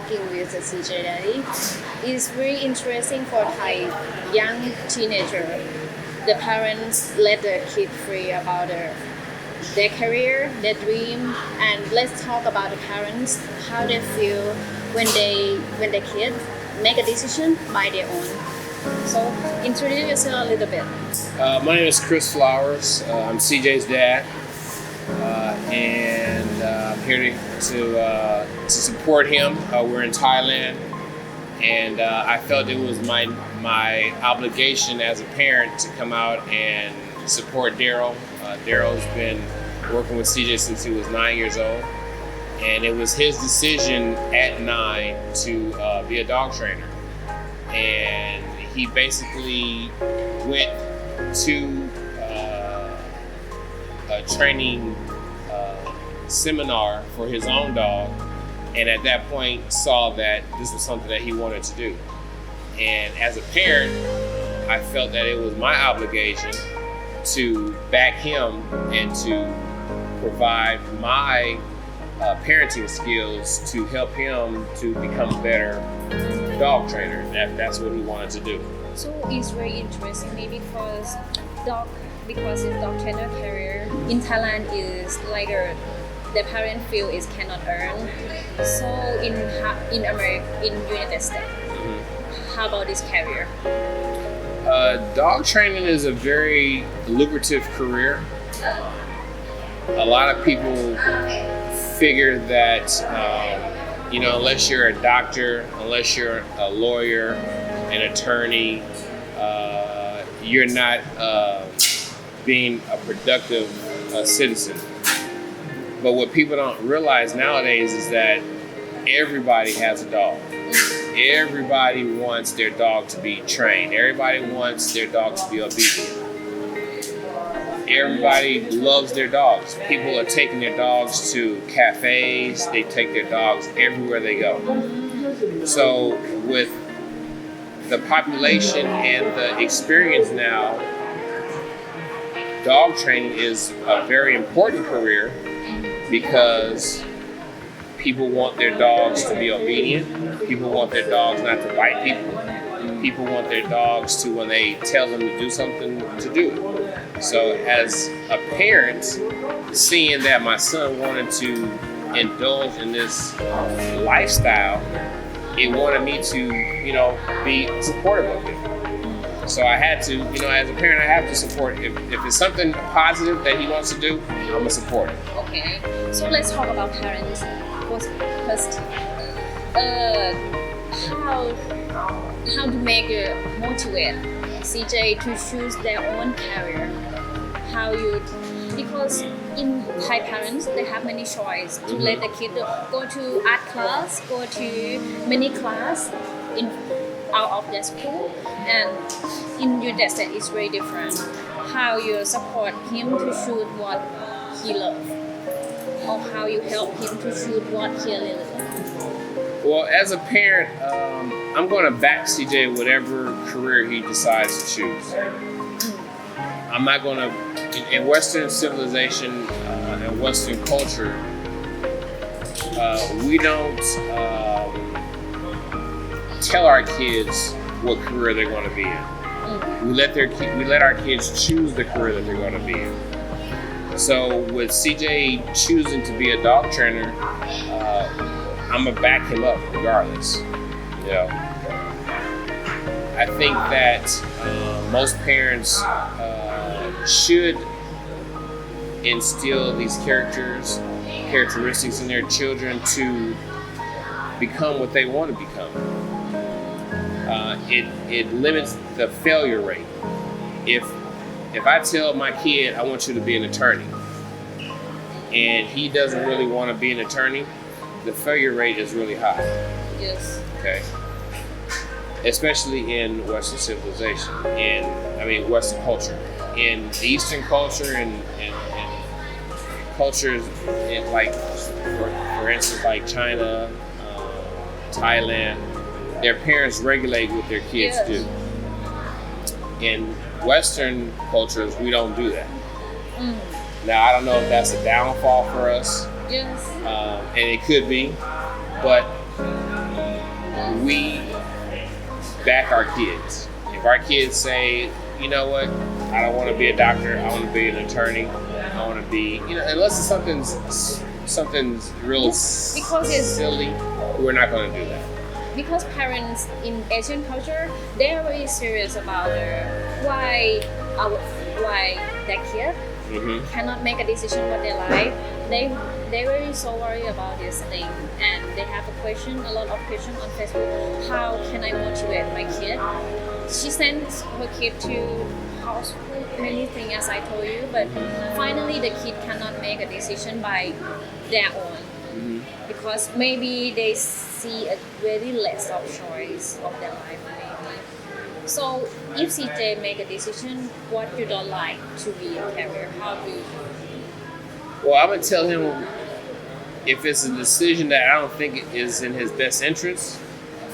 talking with the CJ Daddy. It's very interesting for Thai young teenager. The parents let the kid free about their career, their dream, and let's talk about the parents, how they feel when the kids make a decision by their own. So introduce yourself a little bit. My name is Chris Flowers. I'm CJ's dad, and I'm here to support him. We're in Thailand, and I felt it was my obligation as a parent to come out and support Daryl. Daryl's been working with CJ since he was 9 years old, and it was his decision at 9 to be a dog trainer. And he basically went to a training seminar for his own dog, and at that point saw that this was something that he wanted to do. And as a parent, I felt that it was my obligation to back him and to provide my parenting skills to help him to become a better dog trainer. That's what he wanted to do. So it's very interesting maybe because the dog trainer career in Thailand is like the parent feel is cannot earn. So in America, in United States, how about this career? Dog training is a very lucrative career. A lot of people figure that unless you're a doctor, unless you're a lawyer, an attorney, you're not being a productive citizen. But what people don't realize nowadays is that everybody has a dog. Everybody wants their dog to be trained. Everybody wants their dog to be obedient. Everybody loves their dogs. People are taking their dogs to cafes. They take their dogs everywhere they go. So with the population and the experience now, dog training is a very important career because people want their dogs to be obedient. People want their dogs not to bite people. People want their dogs to, when they tell them to do something, to do it. So as a parent, seeing that my son wanted to indulge in this lifestyle, it wanted me to, be supportive of it. So I had to, as a parent, I have to support. If it's something positive that he wants to do, I'm going to support it. Okay, so let's talk about parents first. How to make motivate CJ to choose their own career? Because in Thai parents, they have many choices to let the kid go to art class, go to many class out of their school, and in United States it's very different. How you support him to choose what he loves, or how you help him to choose what he really loves? Well, as a parent, I'm going to back CJ whatever career he decides to choose. I'm not going to, in Western civilization and Western culture, we don't tell our kids what career they're going to be in. We let our kids choose the career that they're going to be in. So with CJ choosing to be a dog trainer, I'm gonna back him up regardless. I think that most parents should instill these characteristics in their children to become what they want to become. It limits the failure rate. If I tell my kid I want you to be an attorney, and he doesn't really want to be an attorney, the failure rate is really high. Yes. Okay. Especially in Western civilization, Western culture. In Eastern culture and cultures, for instance, like China, Thailand, their parents regulate what their kids do. In Western cultures, we don't do that. Now, I don't know if that's a downfall for us. Yes. And it could be, but we back our kids. If our kids say, you know what, I don't want to be a doctor, I want to be an attorney, I want to be, unless it's something's real because it's silly, we're not going to do that. Because parents in Asian culture, they're very serious about why their kid cannot make a decision what they like. They really so worried about this thing, and they have a lot of question on Facebook. How can I motivate my kid? She sends her kid to house school, many things as I told you, but finally the kid cannot make a decision by their own because maybe they see a very less of choice of their life maybe. So if CJ make a decision, what you don't like to be a career, how do you? Well, I'm gonna tell him if it's a decision that I don't think is in his best interest,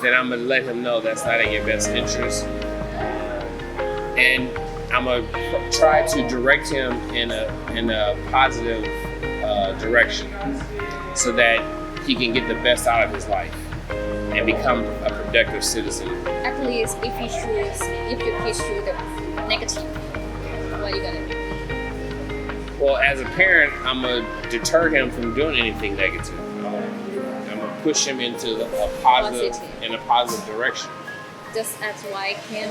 then I'm gonna let him know that's not in your best interest, and I'm gonna try to direct him in a positive direction, so that he can get the best out of his life and become a productive citizen. At least if your kids choose the negative, what are you gonna do? Well, as a parent, I'm gonna deter him from doing anything negative. I'm gonna push him into a positive direction. Just as why him,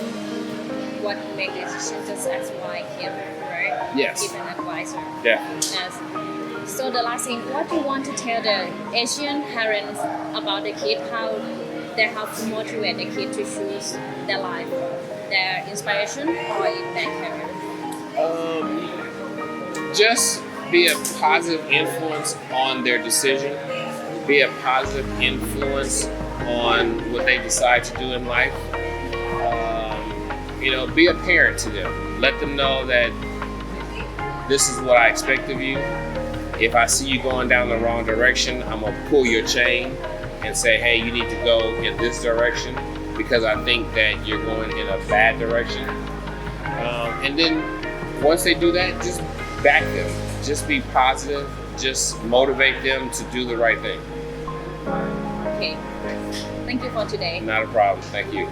what he make decision, just as why him, right? Yes. Give an advisor. Definitely. Yes. So the last thing, what do you want to tell the Asian parents about the kid, how they have to motivate the kid to choose their life, their inspiration, or their career? Just be a positive influence on their decision. Be a positive influence on what they decide to do in life. Be a parent to them. Let them know that this is what I expect of you. If I see you going down the wrong direction, I'm gonna pull your chain and say, hey, you need to go in this direction because I think that you're going in a bad direction. And then once they do that, just back them. Just be positive. Just motivate them to do the right thing. Okay. Thank you for today. Not a problem. Thank you.